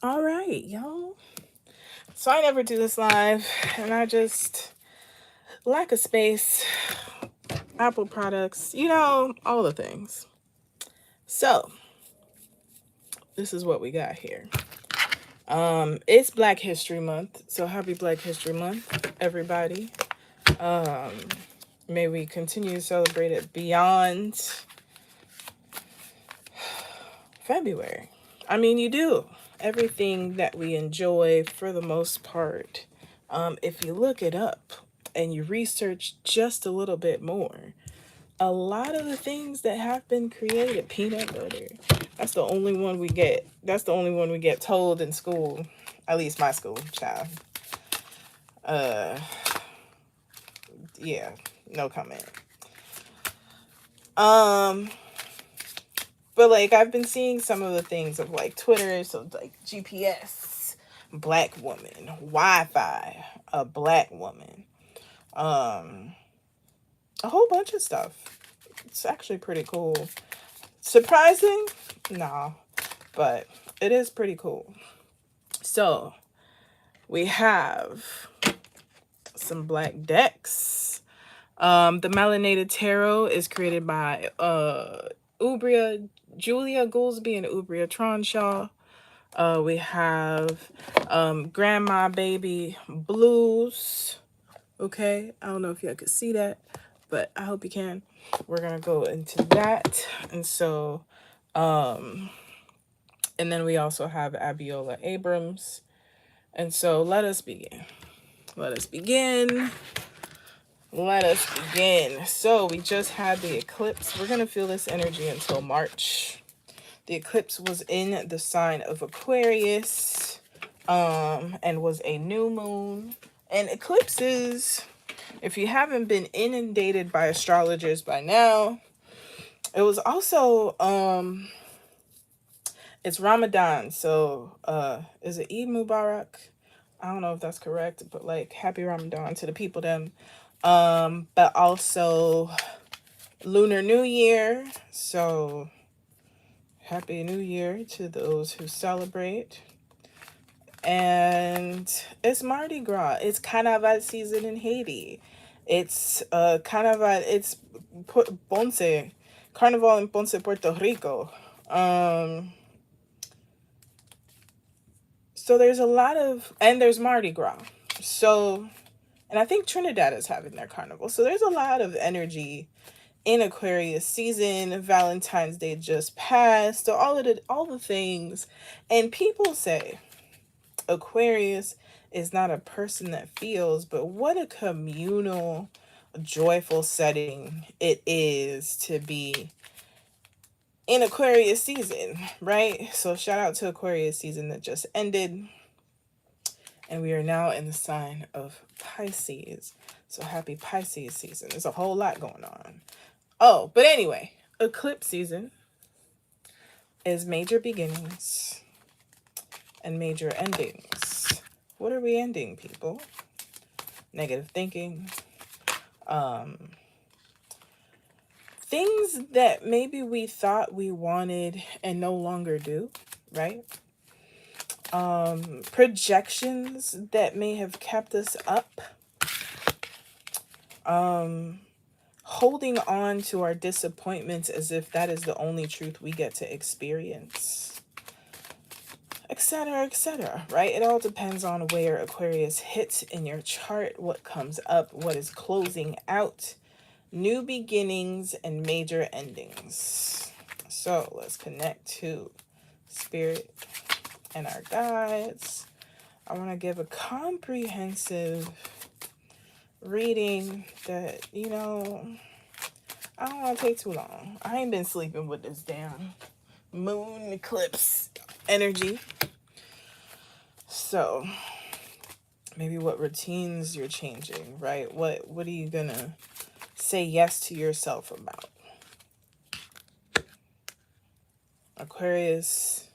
All right, y'all. So I never do this live, and I just lack of space, Apple products, all the things. So this is what we got here. It's Black History Month, so happy Black History Month, everybody. Um, may we continue to celebrate it beyond February. I mean, you do. Everything that we enjoy, for the most part, if you look it up and you research just a little bit more, a lot of the things that have been created, peanut butter, that's the only one we get. That's the only one we get told in school, at least my school, child. Uh, yeah, no comment. But like I've been seeing some of the things of like Twitter, so like GPS, black woman, Wi-Fi, a black woman, um, a whole bunch of stuff. It's actually pretty cool. Surprising? No, but it is pretty cool. So we have some black decks. The Melanated Tarot is created by Ubria, Julia Goolsby and Ubria Tronshaw. We have Grandma Baby Blues. Okay, I don't know if y'all could see that, but I hope you can. We're gonna go into that. And so, and then we also have Abiola Abrams. And so let us begin. Let us begin. Let us begin. So we just had the eclipse. We're gonna feel this energy until March. The eclipse was in the sign of Aquarius, and was a new moon. And eclipses, if you haven't been inundated by astrologers by now, it was also it's Ramadan. So is it Eid Mubarak? I don't know if that's correct, but like happy Ramadan to the people them. But also Lunar New Year. So Happy New Year to those who celebrate. And it's Mardi Gras. It's Carnival season in Haiti. It's Carnival. It's Ponce, Carnival in Ponce, Puerto Rico. So there's a lot of, and there's Mardi Gras. So, and I think Trinidad is having their carnival. So there's a lot of energy in Aquarius season. Valentine's Day just passed. So all the things, and people say Aquarius is not a person that feels, but what a communal, joyful setting it is to be in Aquarius season, right? So shout out to Aquarius season that just ended. And we are now in the sign of Pisces. So happy Pisces season. There's a whole lot going on. Oh, but anyway, eclipse season is major beginnings and major endings. What are we ending, people? Negative thinking. Things that maybe we thought we wanted and no longer do, right? Projections that may have kept us up. Holding on to our disappointments as if that is the only truth we get to experience, etc., right? It all depends on where Aquarius hits in your chart, what comes up, what is closing out, new beginnings, and major endings. So let's connect to Spirit and our guides. I want to give a comprehensive reading that, I don't want to take too long. I ain't been sleeping with this damn moon eclipse energy. So maybe what routines you're changing, right? What are you gonna say yes to yourself about? Aquarius,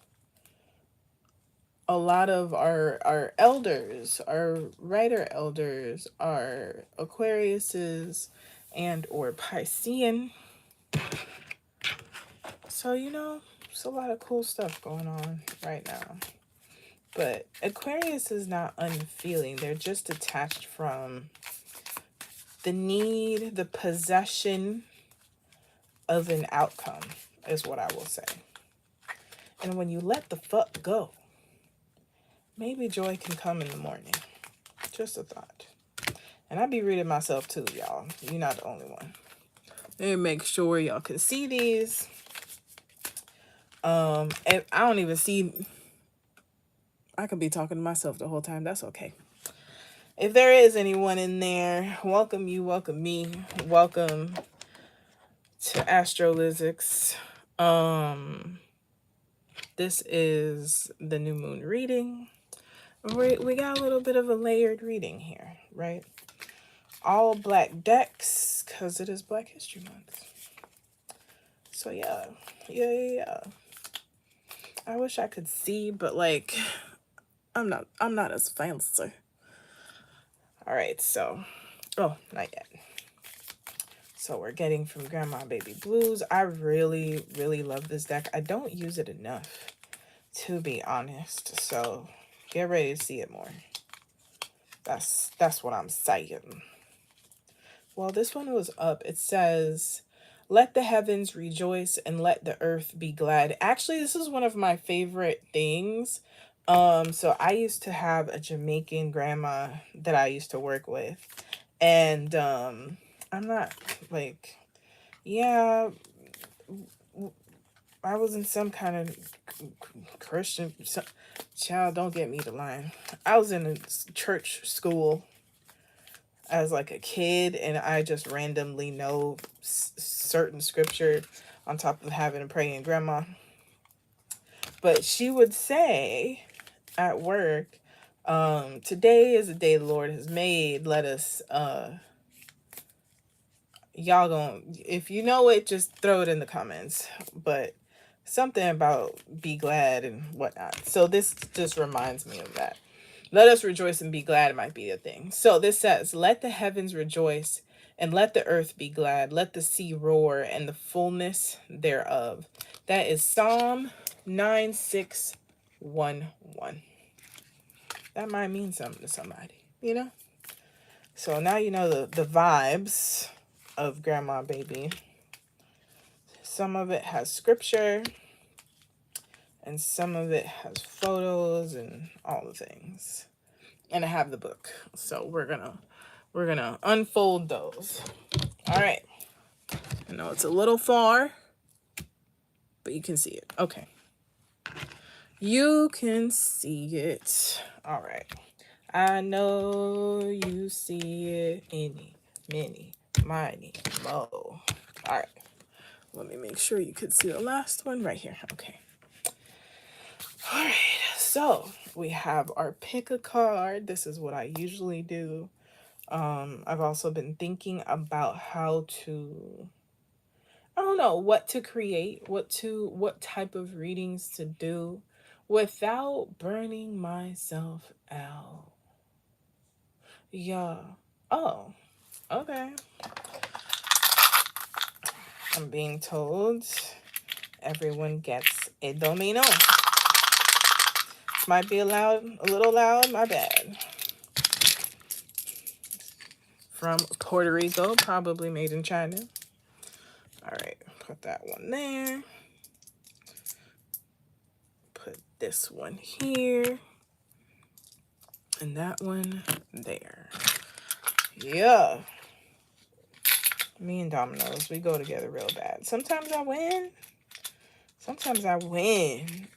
a lot of our elders, our writer elders are Aquariuses and or Piscean. So, it's a lot of cool stuff going on right now. But Aquarius is not unfeeling. They're just attached from the need, the possession of an outcome, is what I will say. And when you let the fuck go, maybe joy can come in the morning. Just a thought. And I be reading myself too, y'all. You're not the only one. Let me make sure y'all can see these. And I don't even see. I could be talking to myself the whole time. That's okay. If there is anyone in there, welcome you, welcome me, welcome to Astrolyszics. This is the new moon reading. We got a little bit of a layered reading here, right? All black decks, because it is Black History Month. So yeah. I wish I could see, but like, I'm not as fancy. All right, so, oh, not yet. So we're getting from Grandma Baby Blues. I really, really love this deck. I don't use it enough, to be honest. So get ready to see it more. That's what I'm saying. Well, this one was up. It says, let the heavens rejoice and let the earth be glad. Actually, this is one of my favorite things. So I used to have a Jamaican grandma that I used to work with. And I'm not like, yeah, I was in some kind of Christian child, don't get me the line. I was in a church school as like a kid, and I just randomly know certain scripture on top of having a praying grandma. But she would say at work, today is the day the Lord has made. Let us y'all gonna, if you know it, just throw it in the comments. But something about be glad and whatnot. So this just reminds me of that. Let us rejoice and be glad might be a thing. So this says, let the heavens rejoice and let the earth be glad. Let the sea roar and the fullness thereof. That is Psalm 9611. That might mean something to somebody, you know? So now you know the vibes of Grandma Baby. Some of it has scripture, and some of it has photos and all the things. And I have the book, so we're gonna unfold those. All right. I know it's a little far, but you can see it. Okay. You can see it. All right. I know you see it. Any, many, miny, mo. All right. Let me make sure you could see the last one right here. Okay. All right. So we have our pick a card. This is what I usually do. I've also been thinking about how to, I don't know, what to create, what type of readings to do without burning myself out. Yeah. Oh, okay. I'm being told everyone gets a domino. Might be a little loud, my bad. From Puerto Rico, probably made in China. All right, put that one there. Put this one here. And that one there. Yeah. Me and dominoes, we go together real bad. Sometimes I win.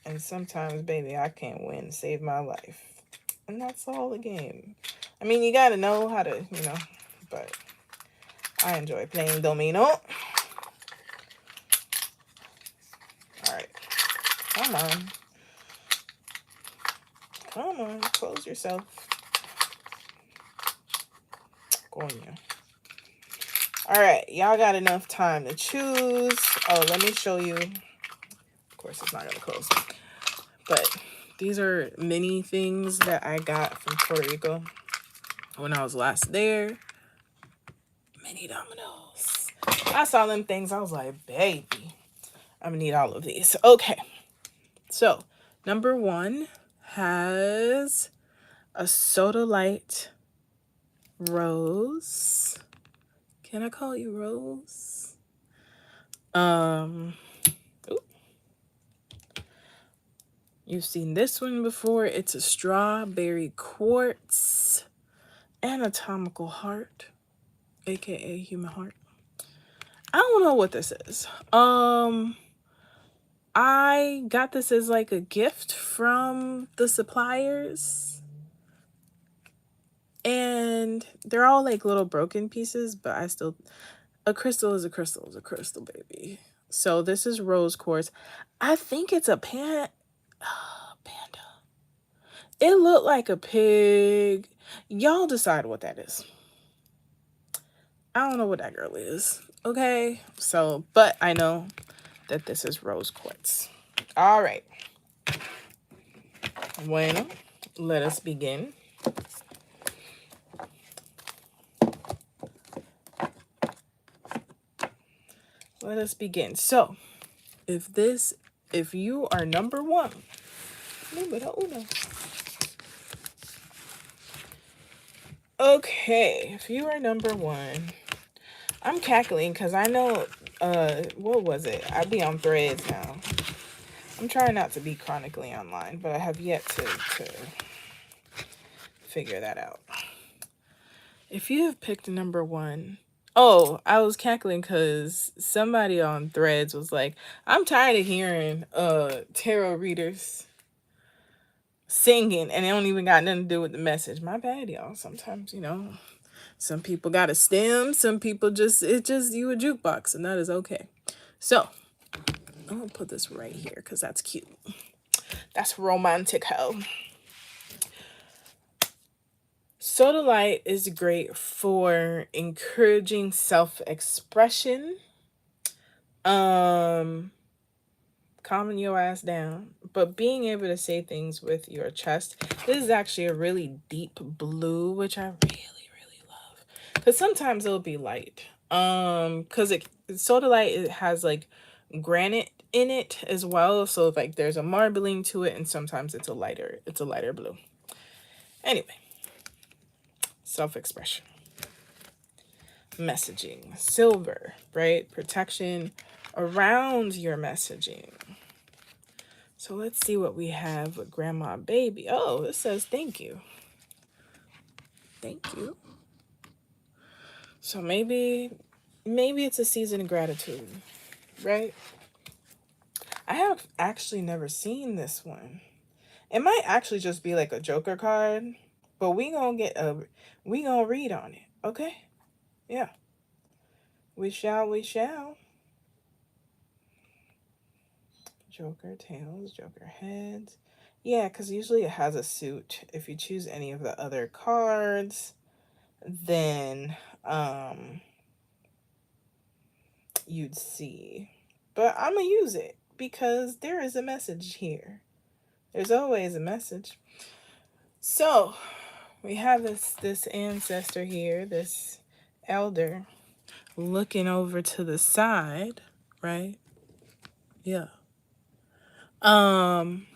And sometimes, baby, I can't win to save my life. And that's all the game. I mean, you gotta know how to, but I enjoy playing domino. All right. Come on. Close yourself. Coño. All right. Y'all got enough time to choose. Oh, let me show you. Of course, it's not going to close. But these are mini things that I got from Puerto Rico when I was last there. Mini dominoes. I saw them things. I was like, baby, I'm going to need all of these. Okay. So, number 1 has a sodalite rose. Can I call you Rose? You've seen this one before. It's a strawberry quartz anatomical heart, aka human heart. I don't know what this is. I got this as like a gift from the suppliers. And they're all like little broken pieces, but I still, a crystal is a crystal is a crystal, baby. So this is rose quartz. I think it's a panda. It looked like a pig. Y'all decide what that is. I don't know what that girl is. Okay. So, but I know that this is rose quartz. All right. Bueno, let us begin. Let us begin. So, if you are number one, número uno. Okay, if you are number one, I'm cackling because I know, what was it? I be on Threads now. I'm trying not to be chronically online, but I have yet to figure that out. If you have picked number one, oh, I was cackling because somebody on Threads was like, I'm tired of hearing tarot readers singing and it don't even got nothing to do with the message. My bad, y'all. Sometimes, some people got a stem, some people just you a jukebox, and that is okay. So I'm gonna put this right here because that's cute. That's romantic hell. Sodalite is great for encouraging self-expression. Calming your ass down, but being able to say things with your chest. This is actually a really deep blue, which I really love. Because sometimes it'll be light. Because sodalite, it has like granite in it as well. So like there's a marbling to it, and sometimes it's a lighter blue. Anyway. Self-expression, messaging, silver, right? Protection around your messaging. So let's see what we have with grandma baby. Oh, it says thank you. Thank you. So maybe it's a season of gratitude, right? I have actually never seen this one. It might actually just be like a Joker card, but we gonna read on it, okay? Yeah. We shall. Joker tails, Joker heads. Yeah, because usually it has a suit. If you choose any of the other cards, then you'd see. But I'm going to use it because there is a message here. There's always a message. So, we have this ancestor here, this elder, looking over to the side, right? Yeah. And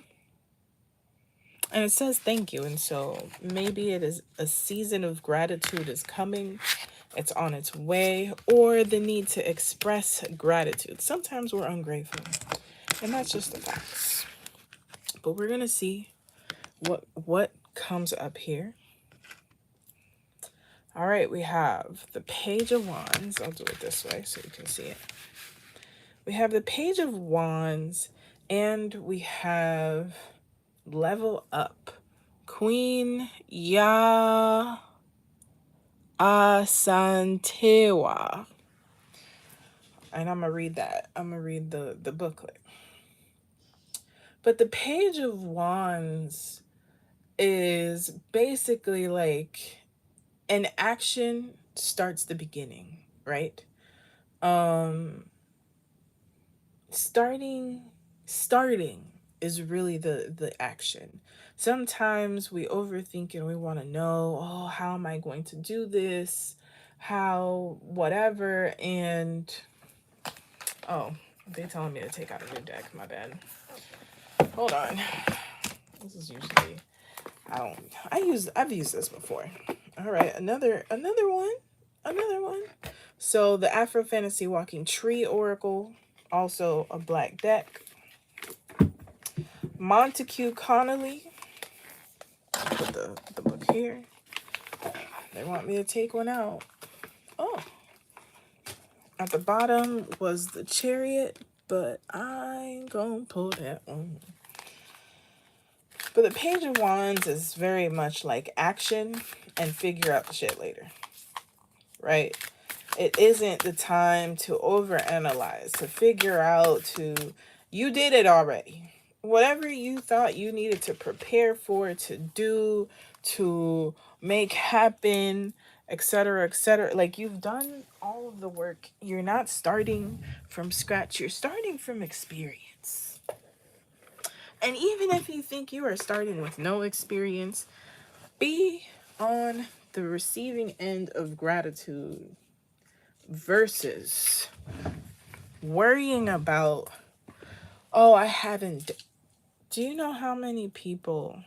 it says thank you. And so maybe it is a season of gratitude is coming. It's on its way, or the need to express gratitude. Sometimes we're ungrateful, and that's just the facts. But we're going to see what comes up here. All right, we have the Page of Wands. I'll do it this way so you can see it. We have the Page of Wands, and we have Level Up. Queen Ya Asantewa. And I'm going to read that. I'm going to read the booklet. But the Page of Wands is basically like an action starts the beginning, right? Starting is really the action. Sometimes we overthink and we want to know, oh, how am I going to do this? How, whatever. And, oh, they're telling me to take out a new deck. My bad. Hold on. This is usually, I've used this before. All right, another one. So the Afro Fantasy Walking Tree Oracle, also a black deck. Montague Connolly. Put the book here. They want me to take one out. Oh. At the bottom was the Chariot, but I ain't gonna pull that one. But the Page of Wands is very much like action and figure out the shit later. Right? It isn't the time to overanalyze, to figure out, you did it already. Whatever you thought you needed to prepare for, to do, to make happen, etc., etc. Like, you've done all of the work. You're not starting from scratch. You're starting from experience. And even if you think you are starting with no experience, be on the receiving end of gratitude versus worrying about, oh, I haven't. Do you know how many people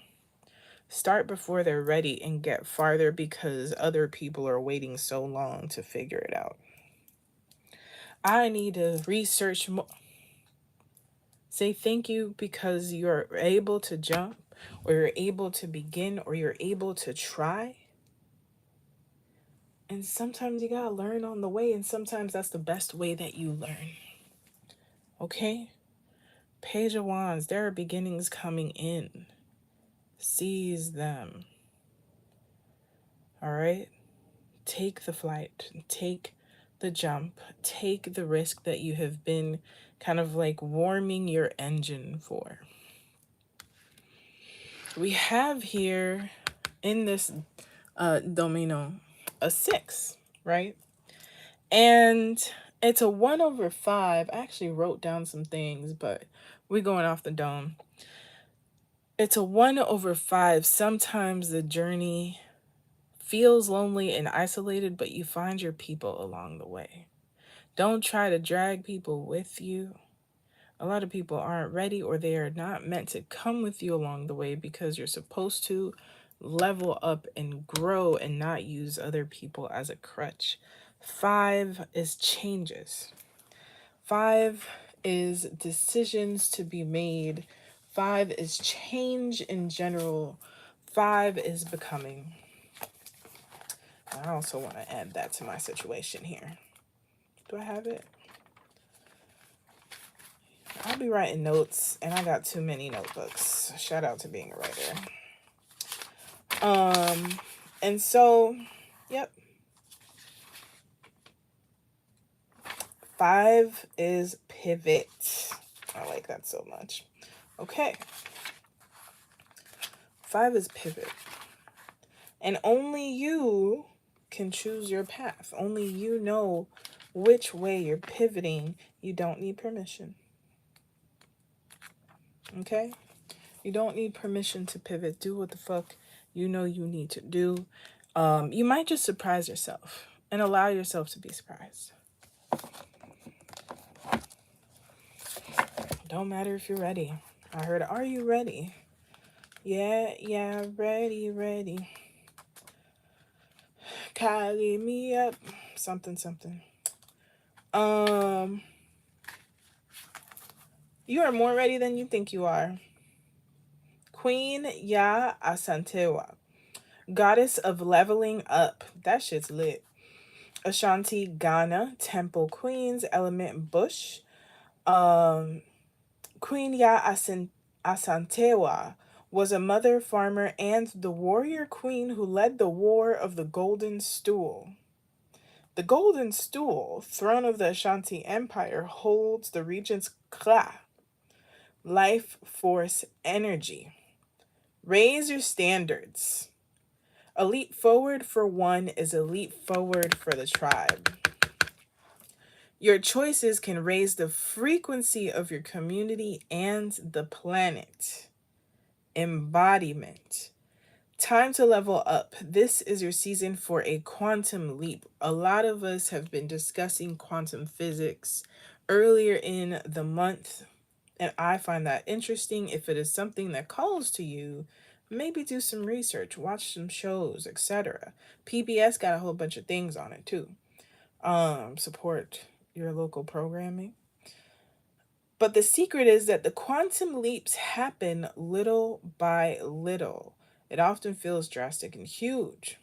start before they're ready and get farther because other people are waiting so long to figure it out? I need to research more. Say thank you because you're able to jump, or you're able to begin, or you're able to try. And sometimes you gotta learn on the way, and sometimes that's the best way that you learn. Okay? Page of Wands, there are beginnings coming in. Seize them. All right? Take the flight. Take the jump. Take the risk that you have been kind of like warming your engine for. We have here in this domino a 6, right? And it's a 1/5. I actually wrote down some things, but we're going off the dome. It's a 1/5. Sometimes the journey feels lonely and isolated, but you find your people along the way. Don't try to drag people with you. A lot of people aren't ready, or they are not meant to come with you along the way, because you're supposed to level up and grow and not use other people as a crutch. 5 is changes. 5 is decisions to be made. 5 is change in general. 5 is becoming. I also want to add that to my situation here. Do I have it? I'll be writing notes, and I got too many notebooks. Shout out to being a writer. And so, yep. 5 is pivot. I like that so much. Okay. 5 is pivot. And only you can choose your path. Only you know which way you're pivoting. You don't need permission. Okay? You don't need permission to pivot. Do what the fuck you know you need to do. You might just surprise yourself and allow yourself to be surprised. Don't matter if you're ready. I heard, are you ready? Yeah, ready. Call me up. Something. You are more ready than you think you are. Queen Ya Asantewa, goddess of leveling up. That shit's lit. Ashanti Ghana, temple queens, element bush. Queen Ya Asantewa was a mother, farmer, and the warrior queen who led the War of the Golden Stool. The Golden Stool, throne of the Ashanti Empire, holds the region's Kla, life force energy. Raise your standards. A leap forward for one is a leap forward for the tribe. Your choices can raise the frequency of your community and the planet. Embodiment. Time to level up. This is your season for a quantum leap. A lot of us have been discussing quantum physics earlier in the month. And I find that interesting. If it is something that calls to you, maybe do some research, watch some shows, etc. PBS got a whole bunch of things on it too. Support your local programming. But the secret is that the quantum leaps happen little by little. It often feels drastic and huge.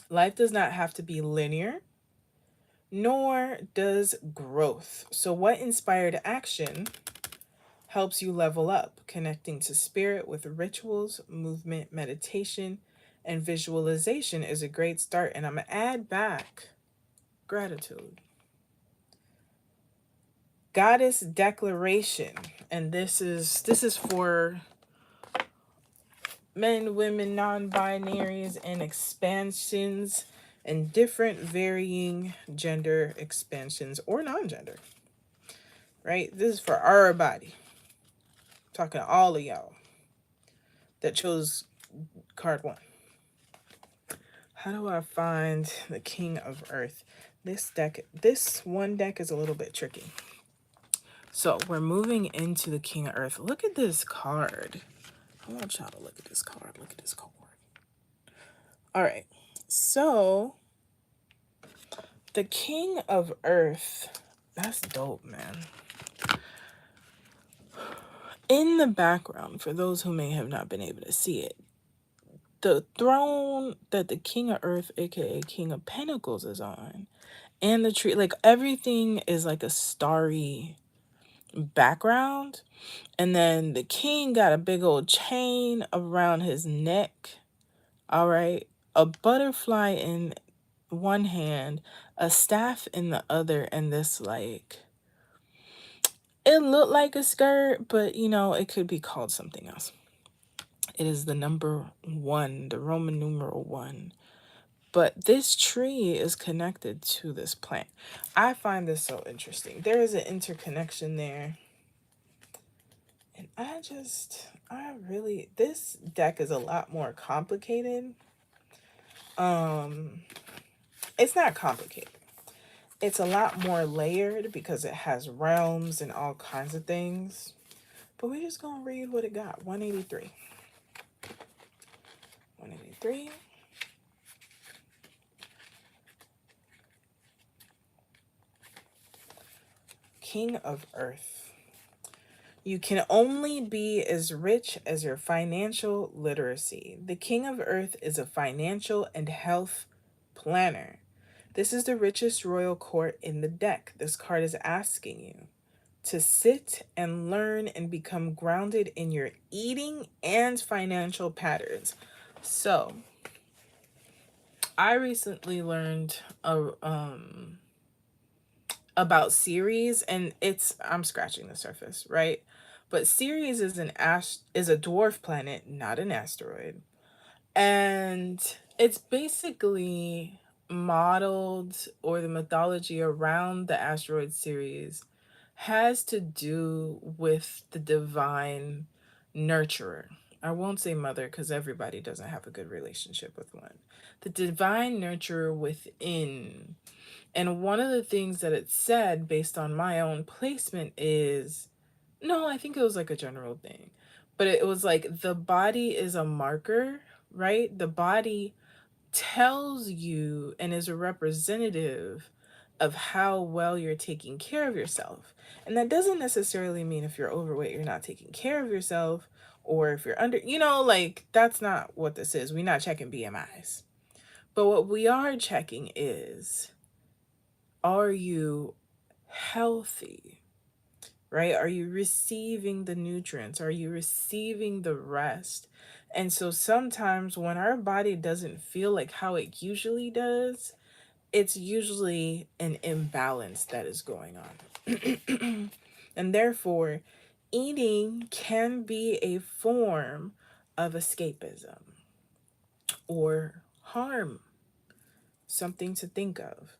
Life does not have to be linear, nor does growth. So, what inspired action helps you level up, connecting to spirit with rituals, movement, meditation, and visualization is a great start. And I'm going to add back gratitude. Goddess declaration. And this is for men, women, non-binaries, and expansions, and different varying gender expansions or non-gender. Right? This is for our body. I'm talking to all of y'all that chose card 1. How do I find the King of Earth? This one deck is a little bit tricky. So we're moving into the King of Earth. Look at this card. I want y'all to look at this card. Look at this card. All right. So the King of Earth, that's dope, man. In the background, for those who may have not been able to see it, the throne that the King of Earth, aka King of Pentacles, is on, and the tree, like everything is like a starry background. And then the king got a big old chain around his neck. All right. A butterfly in one hand, a staff in the other, and this, like, it looked like a skirt, but you know, it could be called something else. It is the number 1, the Roman numeral 1. But this tree is connected to this plant. I find this so interesting. There is an interconnection there. And this deck is a lot more complicated. It's not complicated. It's a lot more layered because it has realms and all kinds of things. But we're just going to read what it got. 183. 183. King of Earth. You can only be as rich as your financial literacy. The King of Earth is a financial and health planner. This is the richest royal court in the deck. This card is asking you to sit and learn and become grounded in your eating and financial patterns. So, I recently learned about Ceres, and I'm scratching the surface, right? But Ceres is is a dwarf planet, not an asteroid. And it's basically modeled, or the mythology around the asteroid Ceres has to do with the divine nurturer. I won't say mother because everybody doesn't have a good relationship with one. The divine nurturer within. And one of the things that it said based on my own placement is, no, I think it was like a general thing, but it was like the body is a marker, right? The body tells you and is a representative of how well you're taking care of yourself. And that doesn't necessarily mean if you're overweight, you're not taking care of yourself, or if you're under, like that's not what this is. We're not checking BMIs. But what we are checking is, are you healthy? Right? Are you receiving the nutrients? Are you receiving the rest? And so sometimes when our body doesn't feel like how it usually does, it's usually an imbalance that is going on. And therefore, eating can be a form of escapism or harm, something to think of.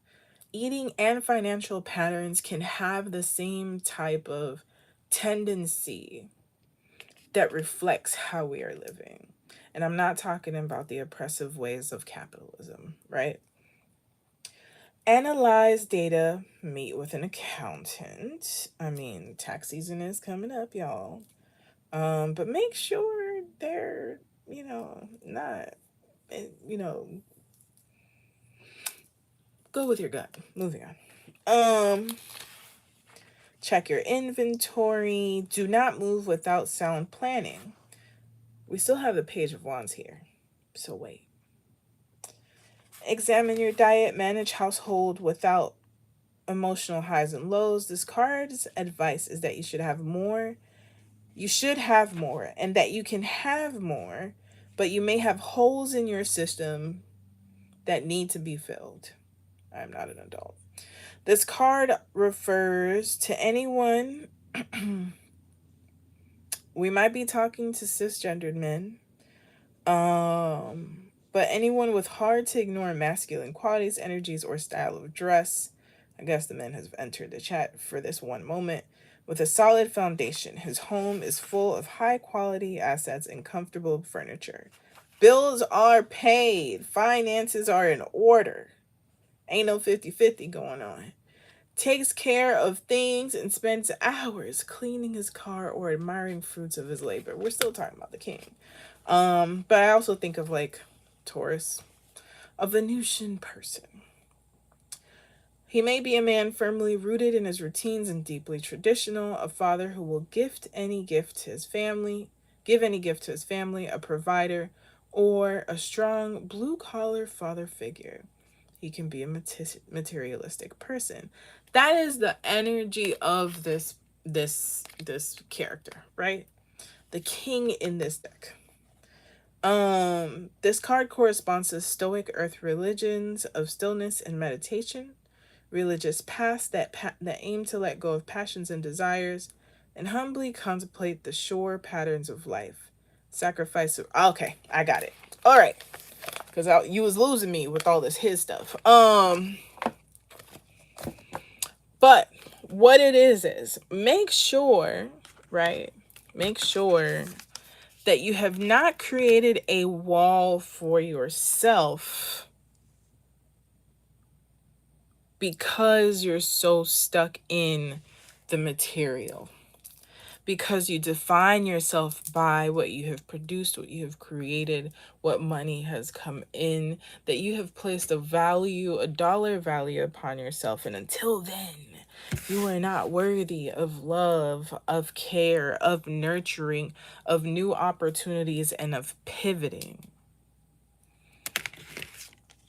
Eating and financial patterns can have the same type of tendency that reflects how we are living. And I'm not talking about the oppressive ways of capitalism, right? Analyze data, meet with an accountant. I mean, tax season is coming up, y'all. But make sure they're, not, you know, go with your gut. Moving on. Check your inventory. Do not move without sound planning. We still have the Page of Wands here, so wait. Examine your diet. Manage household without emotional highs and lows. This card's advice is that you should have more. You should have more, and that you can have more, but you may have holes in your system that need to be filled. I'm not an adult. This card refers to anyone. We might be talking to cisgendered men. But anyone with hard to ignore masculine qualities, energies, or style of dress. I guess the men have entered the chat for this one moment. With a solid foundation, his home is full of high quality assets and comfortable furniture. Bills are paid. Finances are in order. Ain't no 50-50 going on. Takes care of things and spends hours cleaning his car or admiring fruits of his labor. We're still talking about the king. But I also think of like Taurus, a Venusian person. He may be a man firmly rooted in his routines and deeply traditional, a father who will give any gift to his family, a provider, or a strong blue-collar father figure. He can be a materialistic person. That is the energy of this character, right? The king in this deck. This card corresponds to Stoic earth religions of stillness and meditation, religious paths that aim to let go of passions and desires, and humbly contemplate the sure patterns of life. Sacrifice of... Okay, I got it. All right, because you was losing me with all this his stuff. But what it is make sure, right? Make sure that you have not created a wall for yourself because you're so stuck in the material. Because you define yourself by what you have produced, what you have created, what money has come in, that you have placed a dollar value upon yourself. And until then, you are not worthy of love, of care, of nurturing, of new opportunities, and of pivoting.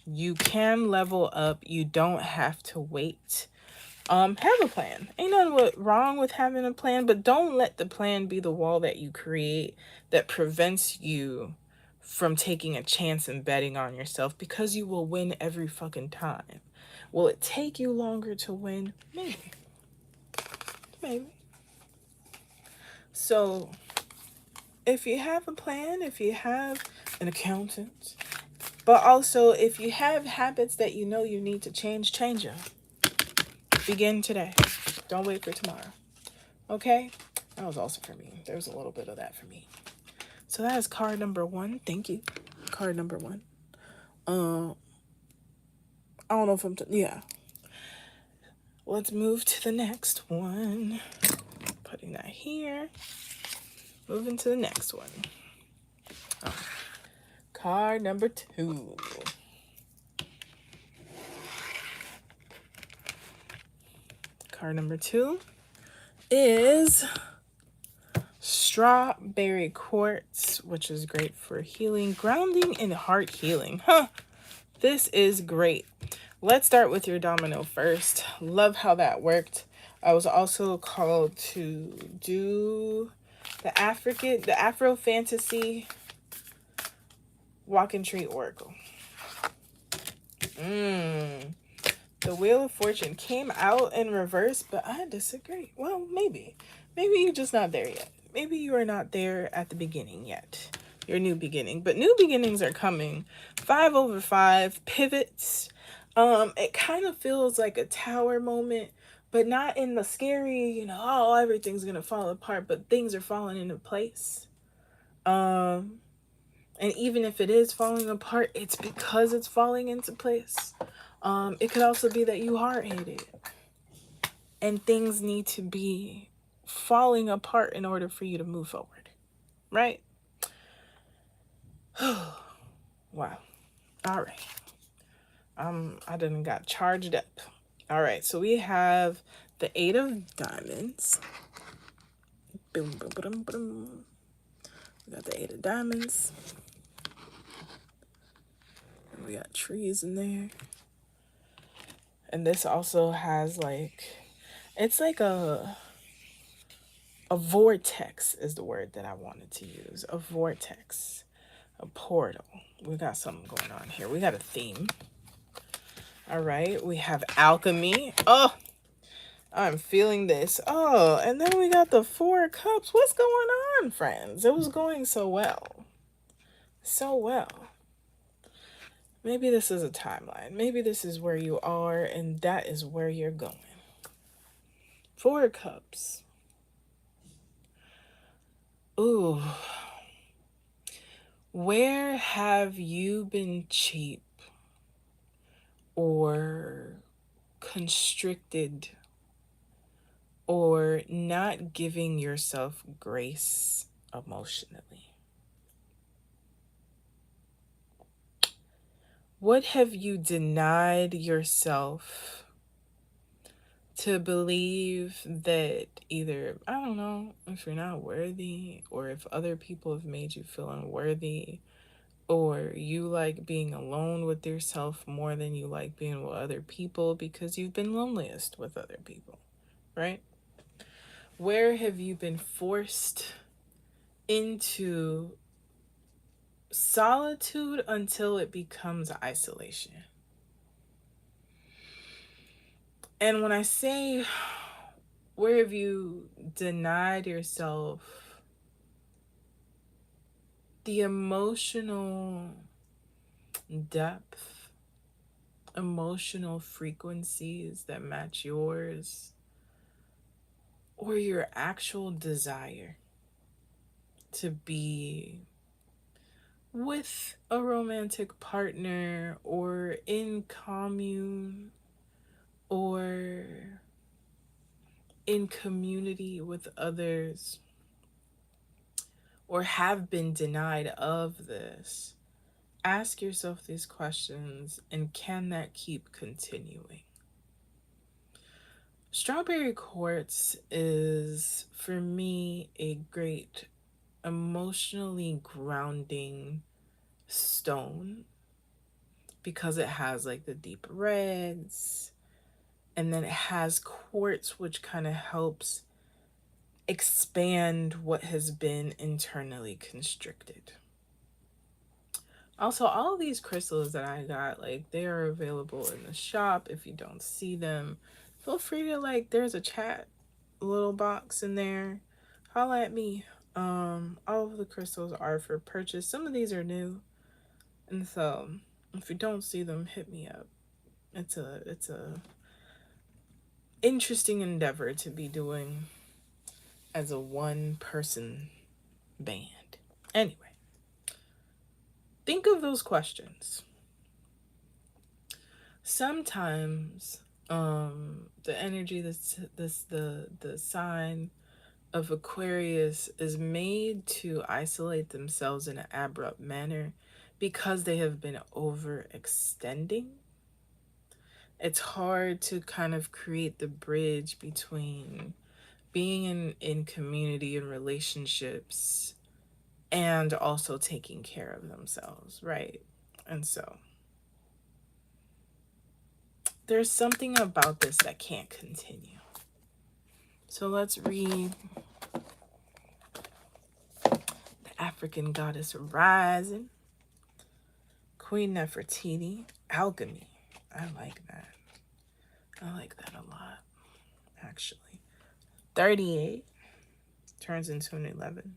You can level up. You don't have to wait. Have a plan. Ain't nothing wrong with having a plan, but don't let the plan be the wall that you create that prevents you from taking a chance and betting on yourself, because you will win every fucking time. Will it take you longer to win? Maybe. Maybe. So, if you have a plan, if you have an accountant, but also if you have habits that you know you need to change them. Begin today. Don't wait for tomorrow. Okay? That was also for me. There was a little bit of that for me. So that is card number 1. Thank you. Card number 1. I don't know if I'm... yeah. Let's move to the next one. Putting that here. Moving to the next one. Card number 2. Card number 2 is strawberry quartz, which is great for healing, grounding, and heart healing. This is great. Let's start with your domino first. Love how that worked. I was also called to do the Afro Fantasy Walk and Treat Oracle. The Wheel of Fortune came out in reverse, but I disagree. Well, maybe. Maybe you're just not there yet. Maybe you are not there at the beginning yet. Your new beginning. But new beginnings are coming. 5/5 pivots. It kind of feels like a tower moment, but not in the scary, oh, everything's gonna fall apart, but things are falling into place. And even if it is falling apart, it's because it's falling into place. It could also be that you hard-headed and things need to be falling apart in order for you to move forward, right? Wow. All right. I done got charged up. All right, so we have the 8 of Diamonds. Boom, boom, boom, boom. We got the 8 of Diamonds. And we got trees in there. And this also has like, it's like a vortex is the word that I wanted to use. A vortex, a portal. We got something going on here. We got a theme. All right, we have alchemy. Oh, I'm feeling this. Oh, and then we got the 4 of Cups. What's going on, friends? It was going so well. So well. Maybe this is a timeline. Maybe this is where you are and that is where you're going. 4 of Cups. Ooh. Where have you been cheap or constricted or not giving yourself grace emotionally? What have you denied yourself to believe that either, I don't know, if you're not worthy or if other people have made you feel unworthy or you like being alone with yourself more than you like being with other people because you've been loneliest with other people, right? Where have you been forced into solitude until it becomes isolation? And when I say, where have you denied yourself the emotional depth, emotional frequencies that match yours, or your actual desire to be with a romantic partner or in commune or in community with others, or have been denied of this? Ask yourself these questions, and can that keep continuing? Strawberry quartz is, for me, a great emotionally grounding stone because it has like the deep reds, and then it has quartz, which kind of helps expand what has been internally constricted. Also, all of these crystals that I got, like, they are available in the shop. If you don't see them, feel free to, like, there's a chat little box in there. Holla at me. All of the crystals are for purchase. Some of these are new, and so if you don't see them, hit me up. It's a interesting endeavor to be doing as a one-person band. Anyway, think of those questions. Sometimes the energy the sign of Aquarius is made to isolate themselves in an abrupt manner because they have been overextending. It's hard to kind of create the bridge between being in community and relationships and also taking care of themselves, right? And so there's something about this that can't continue. So let's read the African goddess rising, Queen Nefertiti, alchemy. I like that. I like that a lot, actually. 38 turns into an 11,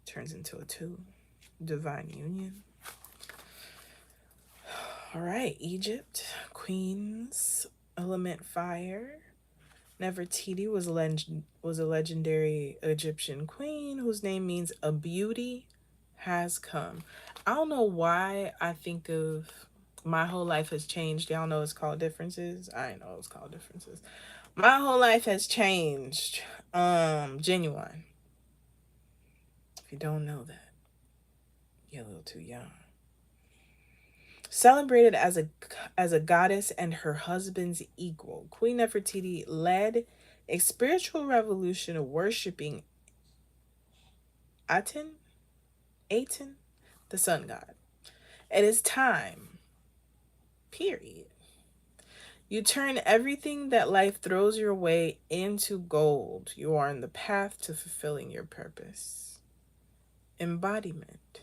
turns into a 2, divine union. All right, Egypt, queens, element fire. Nefertiti was a legendary Egyptian queen whose name means a beauty has come. I don't know why I think of My whole life has changed. Y'all know it's called differences. I know it's called differences. My whole life has changed. Genuine. If you don't know that, you're a little too young. Celebrated as a goddess and her husband's equal, Queen Nefertiti led a spiritual revolution worshiping Aten, Aten, the sun god. It is time. Period. You turn everything that life throws your way into gold. You are on the path to fulfilling your purpose. Embodiment.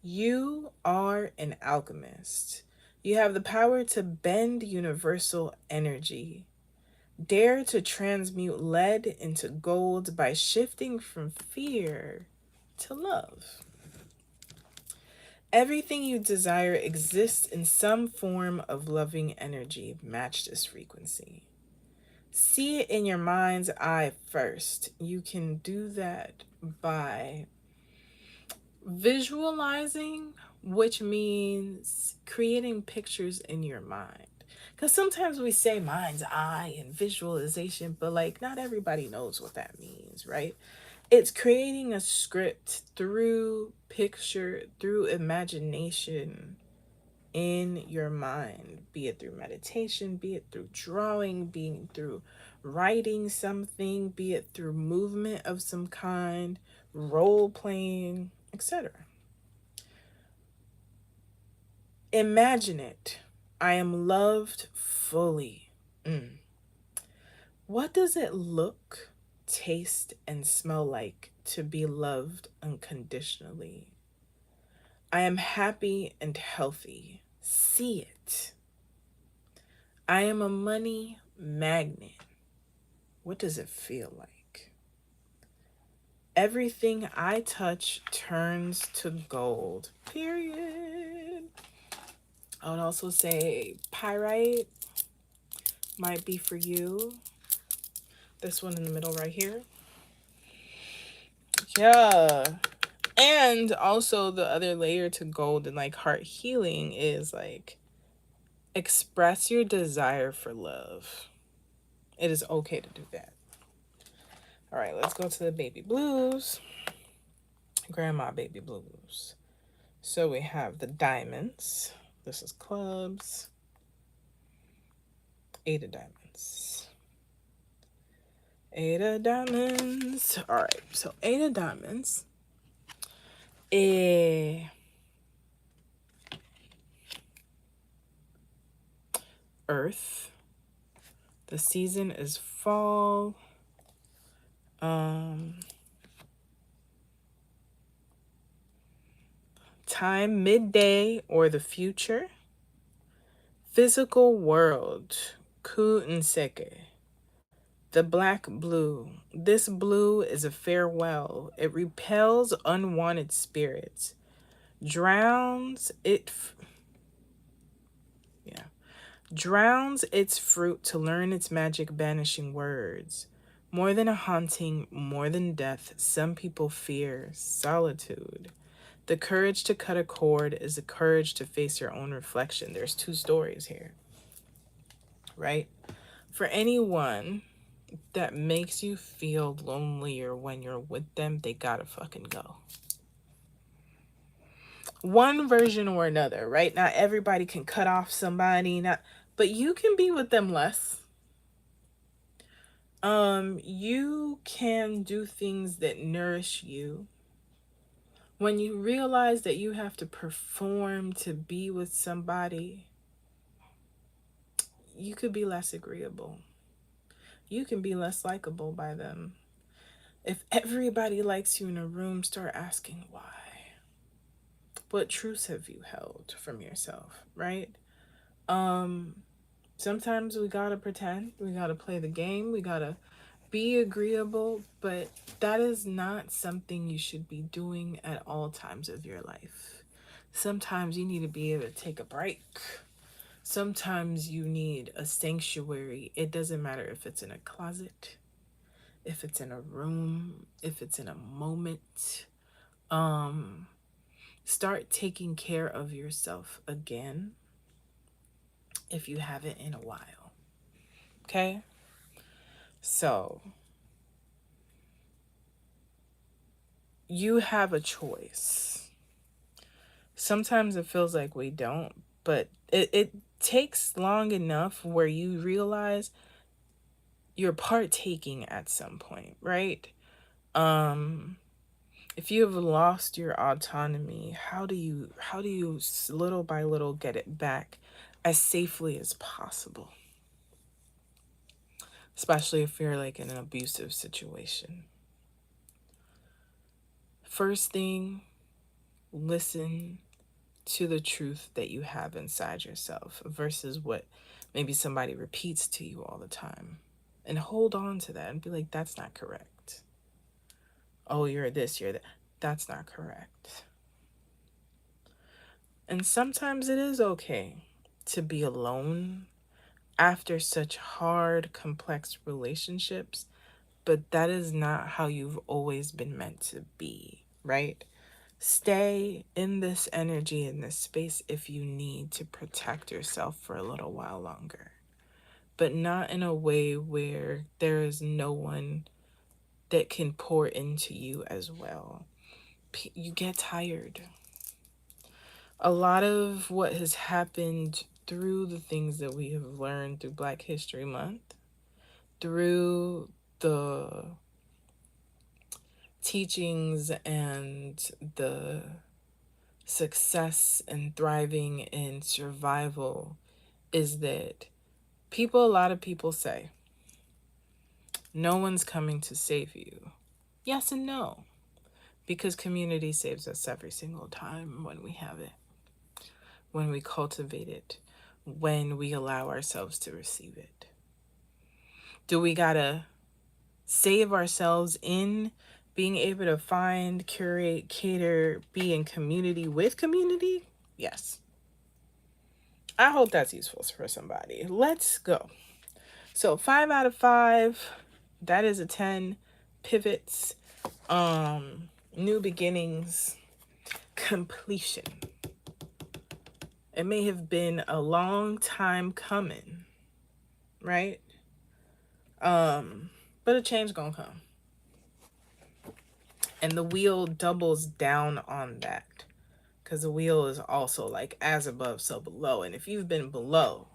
You are an alchemist. You have the power to bend universal energy. Dare to transmute lead into gold by shifting from fear to love. Everything you desire exists in some form of loving energy. Match this frequency. See it in your mind's eye first. You can do that by visualizing, which means creating pictures in your mind. Because sometimes we say mind's eye and visualization, but like not everybody knows what that means, right? It's creating a script through picture, through imagination in your mind, be it through meditation, be it through drawing, be it through writing something, be it through movement of some kind, role playing, etc. Imagine it. I am loved fully. What does it look, taste, and smell like to be loved unconditionally? I am happy and healthy. See it. I am a money magnet. What does it feel like? Everything I touch turns to gold. Period. I would also say pyrite might be for you. This one in the middle right here. Yeah. And also the other layer to gold and like heart healing is like express your desire for love. It is okay to do that. All right, let's go to the baby blues. Grandma baby blues. So we have the diamonds. This is clubs. 8 of diamonds. 8 of diamonds. All right, so 8 of diamonds. Earth. The season is fall. Time, midday, or the future. Physical world. Ku and Seke. The black blue. This blue is a farewell. It repels unwanted spirits. Drowns its fruit to learn its magic banishing words. More than a haunting, more than death, some people fear solitude. The courage to cut a cord is the courage to face your own reflection. There's 2 stories here, right? For anyone that makes you feel lonelier when you're with them, they gotta fucking go. One version or another, right? Not everybody can cut off somebody, but you can be with them less. You can do things that nourish you. When you realize that you have to perform to be with somebody, you could be less agreeable. You can be less likable by them. If everybody likes you in a room, start asking why. What truths have you held from yourself, right? Sometimes we gotta pretend, we gotta play the game, we gotta be agreeable, but that is not something you should be doing at all times of your life. Sometimes you need to be able to take a break. Sometimes you need a sanctuary. It doesn't matter if it's in a closet, if it's in a room, if it's in a moment. Start taking care of yourself again if you haven't in a while. Okay? So, you have a choice. Sometimes it feels like we don't, but it takes long enough where you realize you're partaking at some point, right? If you have lost your autonomy, how do you little by little get it back as safely as possible? Especially if you're like in an abusive situation. First thing, listen to the truth that you have inside yourself versus what maybe somebody repeats to you all the time. And hold on to that and be like, that's not correct. Oh, you're this, you're that. That's not correct. And sometimes it is okay to be alone after such hard, complex relationships, but that is not how you've always been meant to be, right? Stay in this energy, in this space, if you need to protect yourself for a little while longer, but not in a way where there is no one that can pour into you as well. You get tired. A lot of what has happened through the things that we have learned through Black History Month, through the teachings and the success and thriving and survival, is that a lot of people say, no one's coming to save you. Yes and no, because community saves us every single time when we have it, when we cultivate it, when we allow ourselves to receive it. Do we gotta save ourselves in being able to find, curate, cater, be in community with community? Yes. I hope that's useful for somebody. Let's go. So 5 out of 5, that is a 10. Pivots, new beginnings, completion. It may have been a long time coming, right? But a change gonna come. And the wheel doubles down on that. Because the wheel is also like as above, so below. And if you've been below,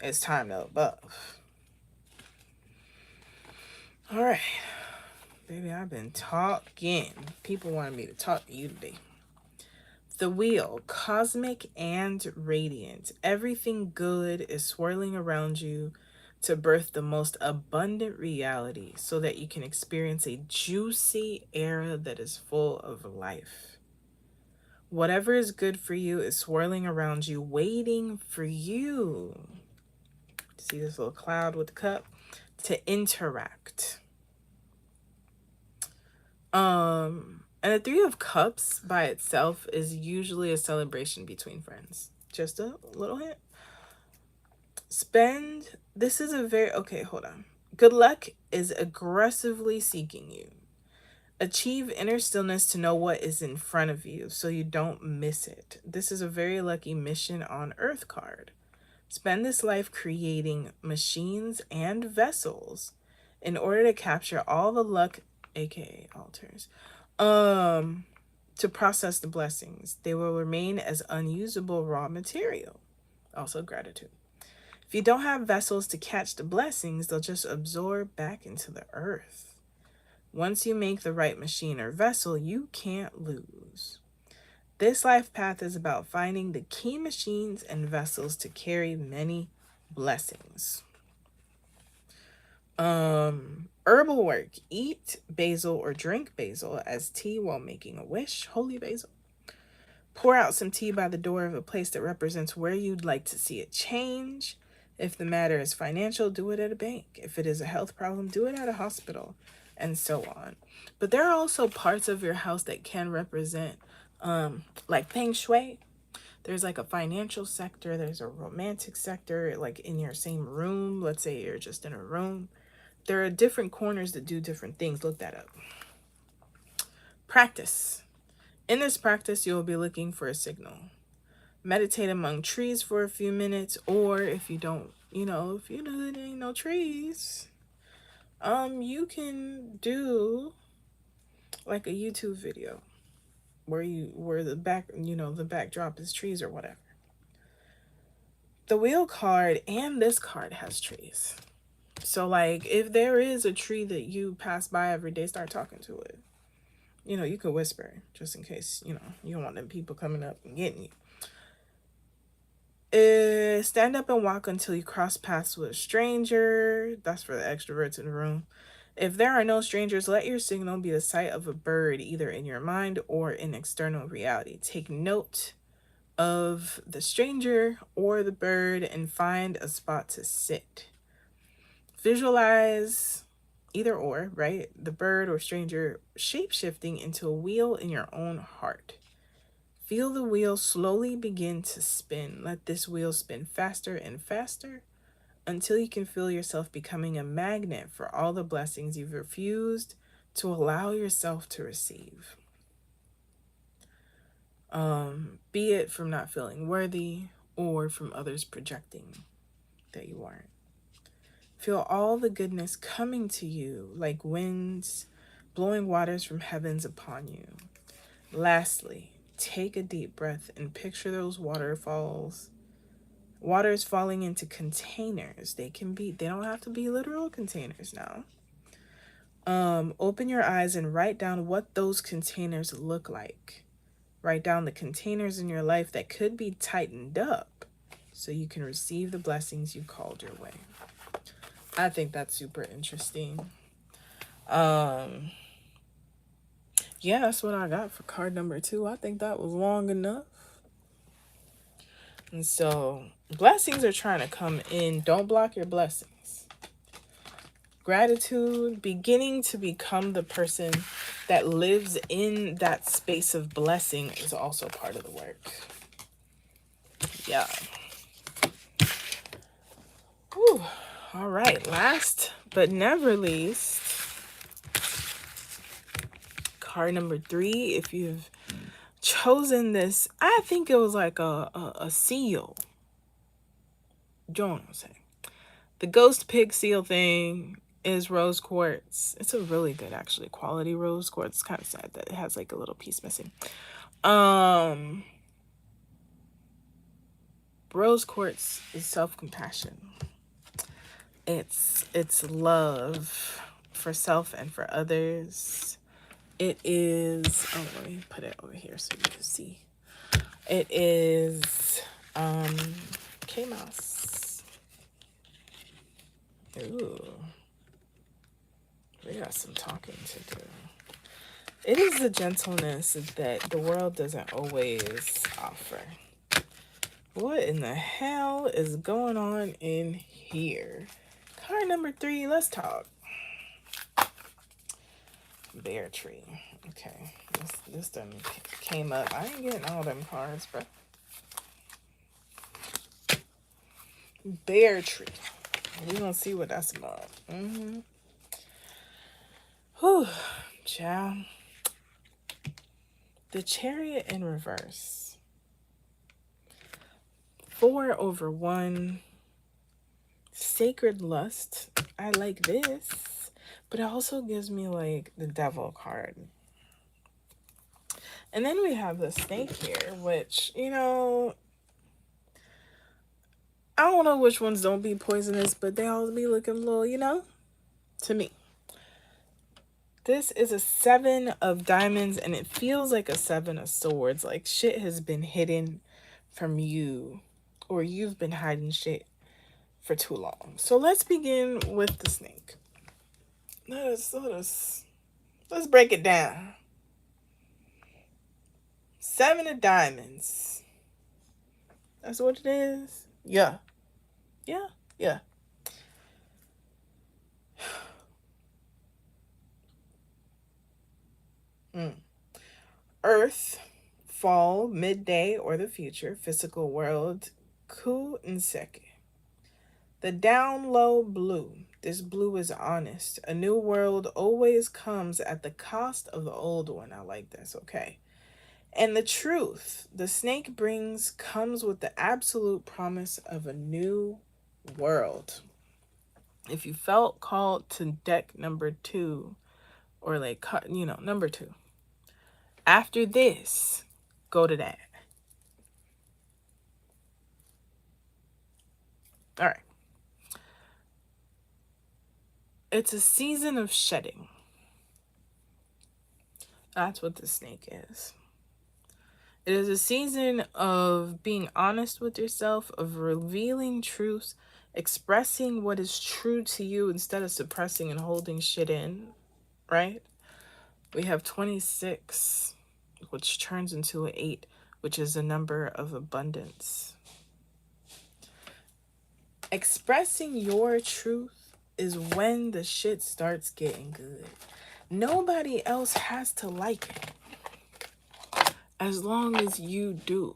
it's time to above. All right. Baby, I've been talking. People wanted me to talk to you today. The wheel, cosmic and radiant. Everything good is swirling around you to birth the most abundant reality so that you can experience a juicy era that is full of life. Whatever is good for you is swirling around you, waiting for you. See this little cloud with the cup? To interact. And the Three of Cups by itself is usually a celebration between friends. Just a little hint. This is a very, okay, hold on. Good luck is aggressively seeking you. Achieve inner stillness to know what is in front of you so you don't miss it. This is a very lucky mission on Earth card. Spend this life creating machines and vessels in order to capture all the luck, aka altars, to process the blessings. They will remain as unusable raw material. Also gratitude. If you don't have vessels to catch the blessings, they'll just absorb back into the earth. Once you make the right machine or vessel, you can't lose. This life path is about finding the key machines and vessels to carry many blessings. Herbal work. Eat basil or drink basil as tea while making a wish. Holy basil. Pour out some tea by the door of a place that represents where you'd like to see it change. If the matter is financial, do it at a bank. If it is a health problem, do it at a hospital, and so on. But there are also parts of your house that can represent, like feng shui. There's like a financial sector, there's a romantic sector, like in your same room. Let's say you're just in a room. There are different corners that do different things. Look that up. Practice. In this practice, you'll be looking for a signal. Meditate among trees for a few minutes, or if you don't, if you know there ain't no trees, you can do like a YouTube video where the backdrop is trees or whatever. The wheel card and this card has trees. So like if there is a tree that you pass by every day, start talking to it. You could whisper just in case, you don't want them people coming up and getting you. Stand up and walk until you cross paths with a stranger. That's for the extroverts in the room. If there are no strangers, let your signal be the sight of a bird, either in your mind or in external reality. Take note of the stranger or the bird and find a spot to sit. Visualize either or, right? The bird or stranger shape-shifting into a wheel in your own heart. Feel the wheel slowly begin to spin. Let this wheel spin faster and faster until you can feel yourself becoming a magnet for all the blessings you've refused to allow yourself to receive. Be it from not feeling worthy or from others projecting that you aren't. Feel all the goodness coming to you like winds blowing waters from heavens upon you. Lastly, take a deep breath and picture those waters falling into containers. They don't have to be literal containers now. Open your eyes and write down what those containers look like. Write down the containers in your life that could be tightened up so you can receive the blessings you called your way. I think that's super interesting. Yeah, that's what I got for card number 2. I think that was long enough. And so blessings are trying to come in. Don't block your blessings. Gratitude, beginning to become the person that lives in that space of blessing is also part of the work. Yeah. Whew. All right. Last but never least, card number 3. If you've chosen this, I think it was like a seal. Joan was saying. The ghost pig seal thing is rose quartz. It's a really good, actually, quality rose quartz. It's kind of sad that it has like a little piece missing. Rose quartz is self-compassion. It's love for self and for others. It is, let me put it over here so you can see. It is K-Mouse. Ooh. We got some talking to do. It is the gentleness that the world doesn't always offer. What in the hell is going on in here? Card number 3, let's talk. Bear tree. Okay, this done came up. I ain't getting all them cards, bro. Bear tree. We're gonna see what that's about. Whew, child. The Chariot in reverse. 4/1. Sacred lust. I like this, but it also gives me like the Devil card. And then we have the snake here, which, I don't know which ones don't be poisonous, but they all be looking a little, to me. This is a 7 of diamonds, and it feels like a 7 of swords. Like shit has been hidden from you, or you've been hiding shit for too long. So let's begin with the snake. Let's break it down. 7 of diamonds. That's what it is. Yeah. Earth, fall, midday, or the future, physical world, ku and seke. The down low blue. This blue is honest. A new world always comes at the cost of the old one. I like this. Okay. And the truth the snake brings comes with the absolute promise of a new world. If you felt called to deck number 2, or like, number 2, after this, go to that. All right. It's a season of shedding. That's what the snake is. It is a season of being honest with yourself, of revealing truths, expressing what is true to you instead of suppressing and holding shit in, right? We have 26, which turns into an 8, which is a number of abundance. Expressing your truth is when the shit starts getting good. Nobody else has to like it, as long as you do,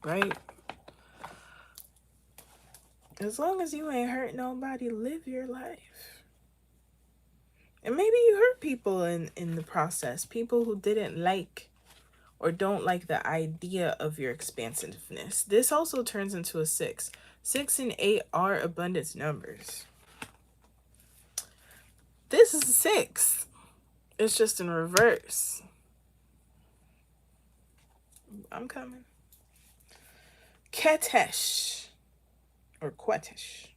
right? As long as you ain't hurt nobody, live your life. And maybe you hurt people in the process. People who didn't like or don't like the idea of your expansiveness. This also turns into a 6. 6 and 8 are abundance numbers. This is a 6. It's just in reverse. I'm coming. Ketesh, or Quetish.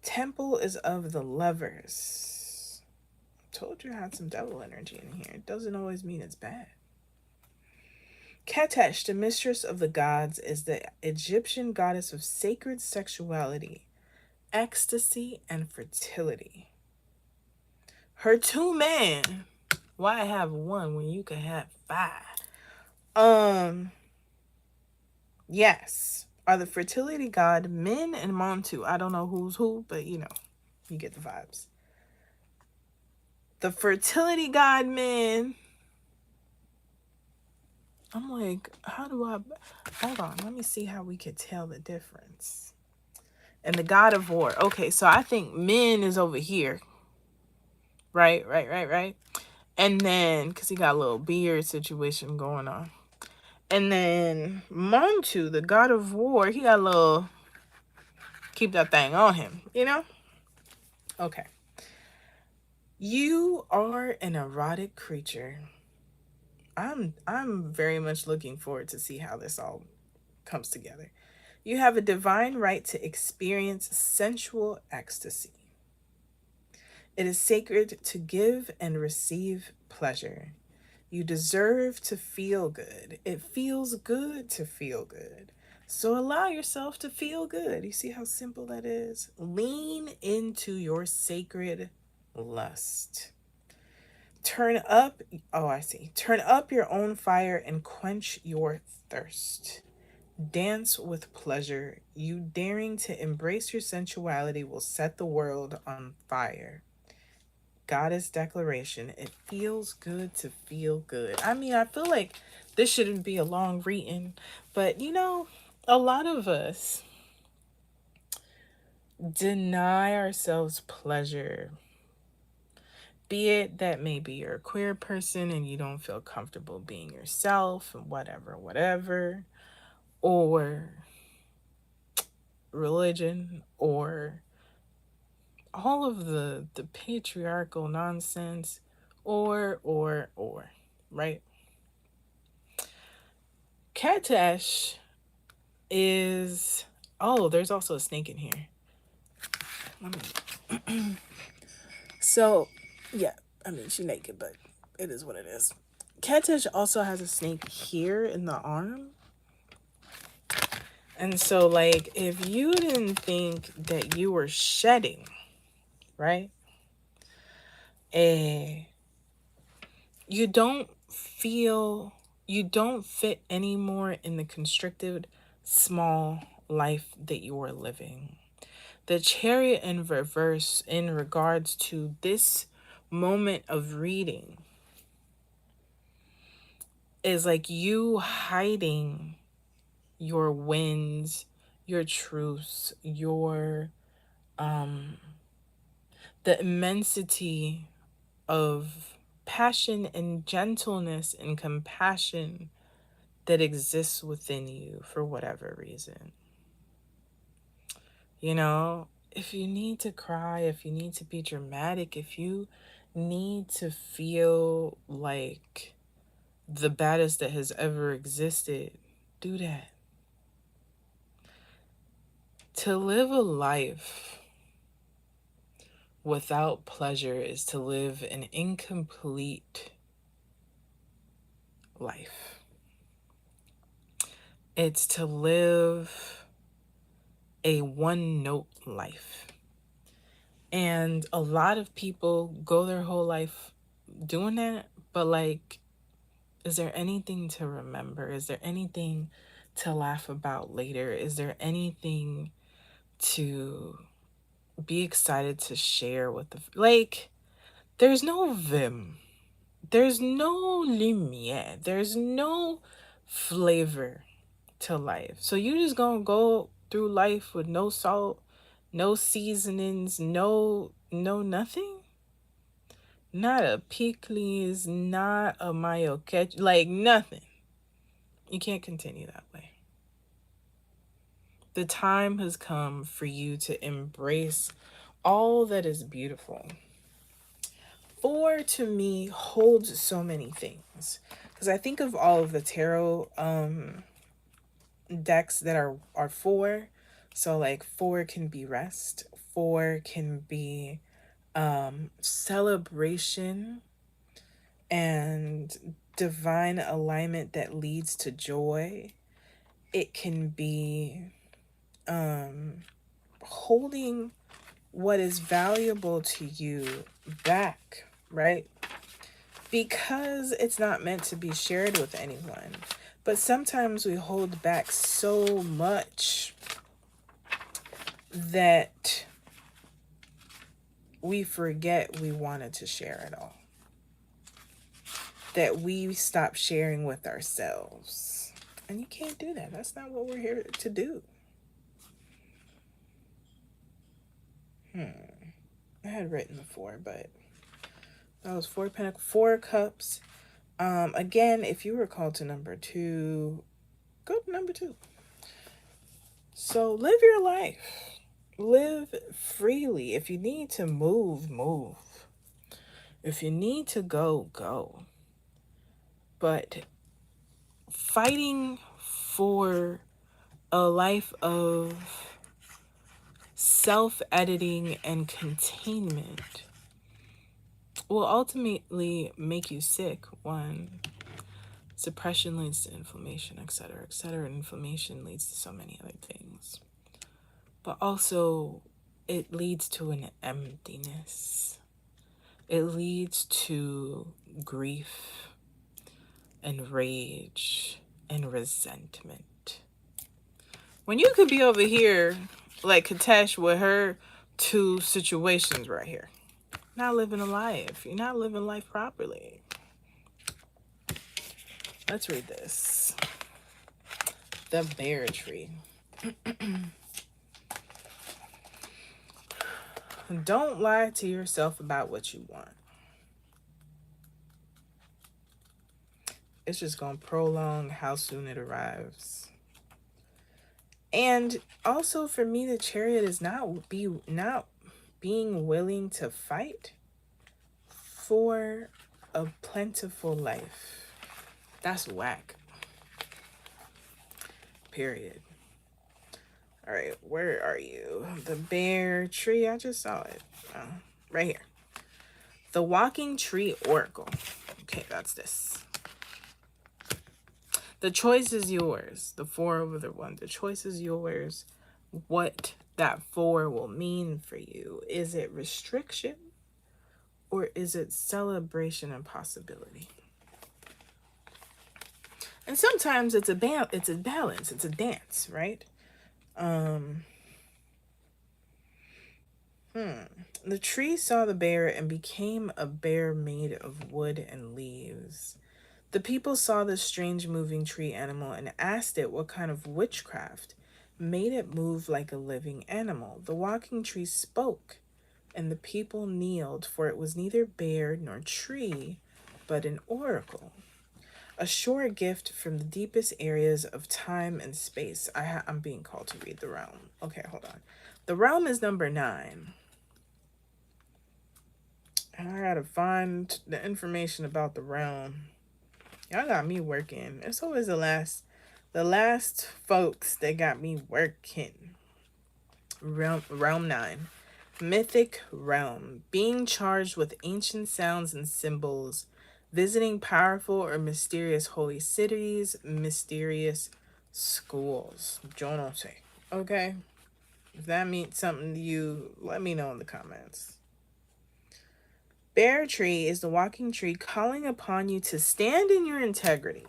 Temple is of the lovers. Told you I had some devil energy in here. It doesn't always mean it's bad. Ketesh, the mistress of the gods, is the Egyptian goddess of sacred sexuality, ecstasy, and fertility. Her 2 men. Why have 1 when you could have 5? Yes, are the fertility god Min and Montu. I don't know who's who, but you get the vibes. The fertility god Min. I'm like, how do I... Hold on, let me see how we could tell the difference. And the god of war. Okay, so I think Min is over here. Right. And then, because he got a little beard situation going on. And then Montu, the god of war, he got a little... Keep that thing on him, Okay. You are an erotic creature. I'm very much looking forward to see how this all comes together. You have a divine right to experience sensual ecstasy. It is sacred to give and receive pleasure. You deserve to feel good. It feels good to feel good. So allow yourself to feel good. You see how simple that is? Lean into your sacred lust. Turn up your own fire and quench your thirst. Dance with pleasure. You daring to embrace your sensuality will set the world on fire. Goddess declaration. It feels good to feel good. I mean, I feel like this shouldn't be a long reading, but a lot of us deny ourselves pleasure. Be it that maybe you're a queer person and you don't feel comfortable being yourself and whatever, or religion, or all of the patriarchal nonsense, or, right? Ketesh is... Oh, there's also a snake in here. So, yeah, I mean, she's naked, but it is what it is. Ketesh also has a snake here in the arm. And so, like, if you didn't think that you were shedding, right? You don't fit anymore in the constricted, small life that you are living. The Chariot in reverse in regards to this moment of reading is like you hiding your wins, your truths, your the immensity of passion and gentleness and compassion that exists within you for whatever reason. You know, if you need to cry, if you need to be dramatic, if you need to feel like the baddest that has ever existed, do that. To live a life without pleasure is to live an incomplete life. It's to live a one-note life. And a lot of people go their whole life doing that, but like, is there anything to remember? Is there anything to laugh about later? Is there anything to be excited to share with the, like, there's no vim, there's no lumiere, there's no flavor to life. So you just gonna go through life with no salt, no seasonings, no nothing? Not a pickles, not a mayo ketchup, like nothing. You can't continue that way. The time has come for you to embrace all that is beautiful. 4 to me holds so many things, because I think of all of the tarot decks that are 4. So like 4 can be rest, 4 can be celebration and divine alignment that leads to joy. It can be holding what is valuable to you back, right? Because it's not meant to be shared with anyone. But sometimes we hold back so much that we forget we wanted to share it all. That we stop sharing with ourselves. And you can't do that. That's not what we're here to do. I had written the 4, but that was 4 Pentacles, 4 Cups. Again, if you were called to number 2, go to number 2. So live your life. Live freely. If you need to move, move. If you need to go, go. But fighting for a life of self-editing and containment will ultimately make you sick. 1, suppression leads to inflammation, etc., etc. Inflammation leads to so many other things. But also, it leads to an emptiness. It leads to grief and rage and resentment. When you could be over here like Katesh with her 2 situations right here. Not living a life. You're not living life properly. Let's read this. The Bear Tree. Don't lie to yourself about what you want. It's just going to prolong how soon it arrives. And also for me, the Chariot is not being willing to fight for a plentiful life. That's whack. Period. All right, where are you? The Bear Tree. I just saw it. Right here. The Walking Tree Oracle. Okay, that's this. The choice is yours. The 4 over the 1. The choice is yours. What that 4 will mean for you. Is it restriction or is it celebration and possibility? And sometimes it's a balance. It's a dance, right? The tree saw the bear and became a bear made of wood and leaves. The people saw this strange moving tree animal and asked it what kind of witchcraft made it move like a living animal. The walking tree spoke, and the people kneeled, for it was neither bear nor tree, but an oracle. A sure gift from the deepest areas of time and space. I'm being called to read the realm. Okay, hold on. The realm is number 9. And I gotta find the information about the realm. Y'all got me working. It's always the last folks that got me working. Realm 9. Mythic realm. Being charged with ancient sounds and symbols. Visiting powerful or mysterious holy cities. Mysterious schools. Yo no sé. Okay? If that means something to you, let me know in the comments. Bear tree is the walking tree calling upon you to stand in your integrity.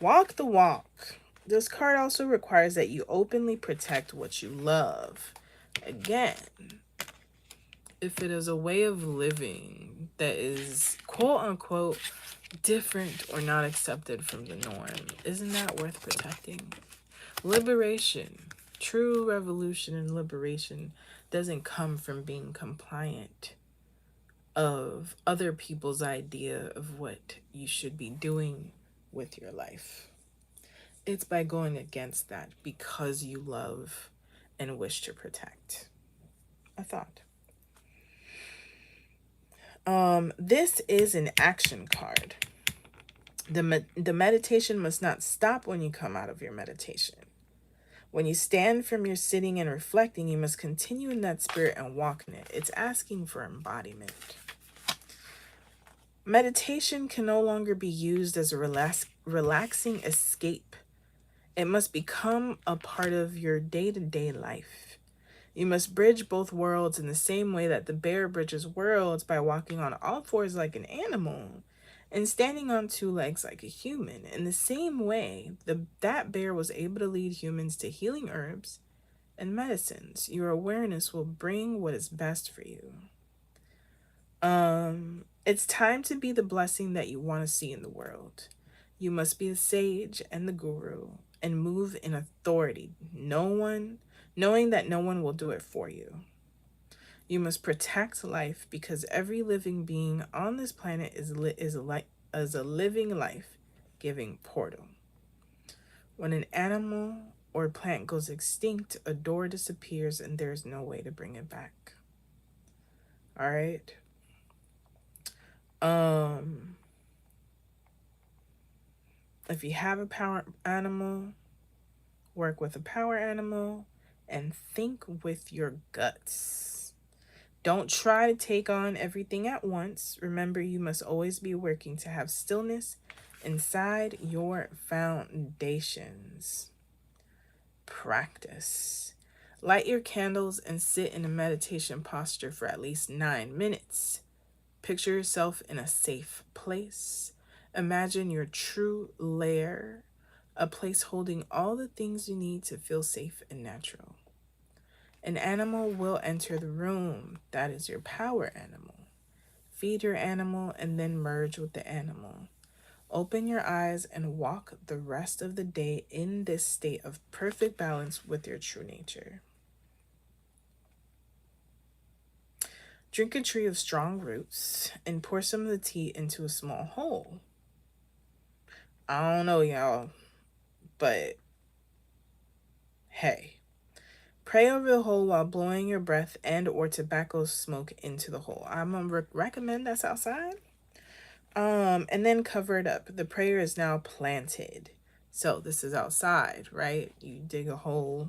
Walk the walk. This card also requires that you openly protect what you love. Again, if it is a way of living that is quote unquote different or not accepted from the norm, isn't that worth protecting? Liberation, true revolution and liberation doesn't come from being compliant of other people's idea of what you should be doing with your life. It's by going against that because you love and wish to protect. A thought. This is an action card. The meditation must not stop when you come out of your meditation. When you stand from your sitting and reflecting, you must continue in that spirit and walk in it. It's asking for embodiment. Meditation can no longer be used as a relaxing escape. It must become a part of your day-to-day life. You must bridge both worlds in the same way that the bear bridges worlds by walking on all fours like an animal and standing on 2 legs like a human. In the same way, that bear was able to lead humans to healing herbs and medicines. Your awareness will bring what is best for you. It's time to be the blessing that you want to see in the world. You must be the sage and the guru and move in authority, knowing that no one will do it for you. You must protect life because every living being on this planet is a living life-giving portal. When an animal or plant goes extinct, a door disappears and there's no way to bring it back. All right. If you have a power animal, work with a power animal and think with your guts. Don't try to take on everything at once. Remember, you must always be working to have stillness inside your foundations. Practice. Light your candles and sit in a meditation posture for at least 9 minutes. Picture yourself in a safe place. Imagine your true lair, a place holding all the things you need to feel safe and natural. An animal will enter the room. That is your power animal. Feed your animal and then merge with the animal. Open your eyes and walk the rest of the day in this state of perfect balance with your true nature. Drink a tree of strong roots and pour some of the tea into a small hole. I don't know, y'all, but hey. Pray over the hole while blowing your breath and or tobacco smoke into the hole. I'm going to recommend that's outside. And then cover it up. The prayer is now planted. So this is outside, right? You dig a hole.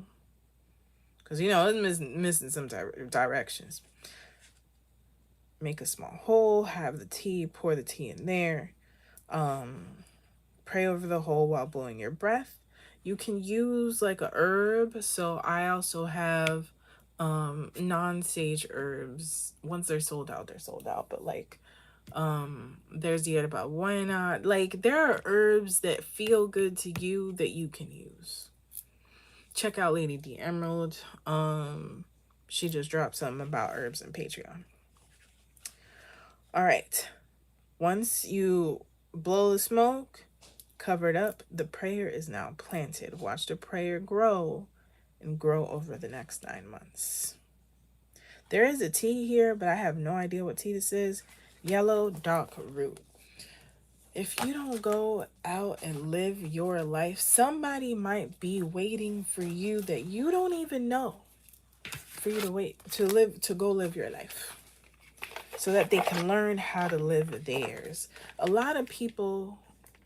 Because, it's missing some directions. Make a small hole, have the tea, pour the tea in there. Pray over the hole while blowing your breath. You can use like a herb. So I also have non-sage herbs. Once they're sold out, they're sold out. But like there's the yerba buena. Like there are herbs that feel good to you that you can use. Check out Lady D Emerald. She just dropped something about herbs in Patreon. All right. Once you blow the smoke, cover it up, the prayer is now planted. Watch the prayer grow and grow over the next 9 months. There is a tea here, but I have no idea what tea this is. Yellow dark root. If you don't go out and live your life, somebody might be waiting for you that you don't even know, for you to go live your life, so that they can learn how to live theirs. A lot of people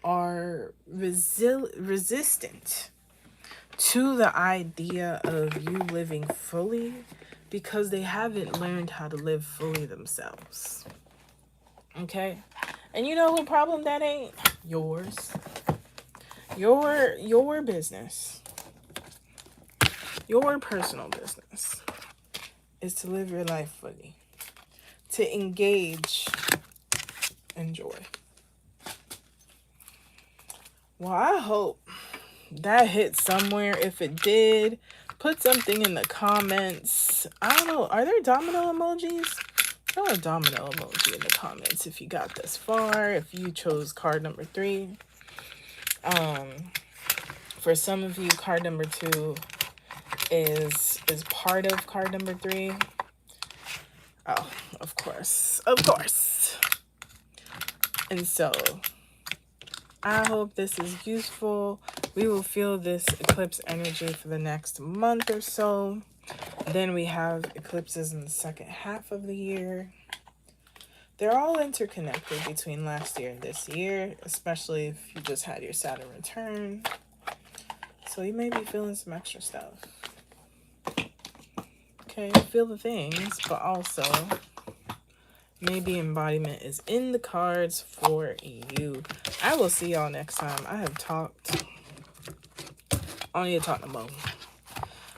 are resistant to the idea of you living fully because they haven't learned how to live fully themselves. Okay? And you know what problem that ain't? Yours. Your business. Your personal business is to live your life fully. To engage in joy. Well, I hope that hit somewhere. If it did, put something in the comments. I don't know. Are there domino emojis? Throw a domino emoji in the comments if you got this far. If you chose card number 3. For some of you, card number 2 is part of card number 3. Oh, of course. Of course. And so I hope this is useful. We will feel this eclipse energy for the next month or so. Then we have eclipses in the second half of the year. They're all interconnected between last year and this year, especially if you just had your Saturn return. So you may be feeling some extra stuff. Okay, feel the things, but also maybe embodiment is in the cards for you. I will see y'all next time. I have talked. I don't need to talk no more.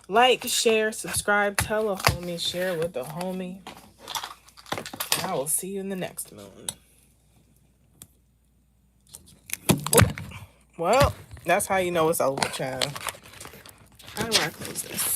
Like, share, subscribe, tell a homie, share with a homie. I will see you in the next moon. Well, that's how you know it's over, child. How do I close this?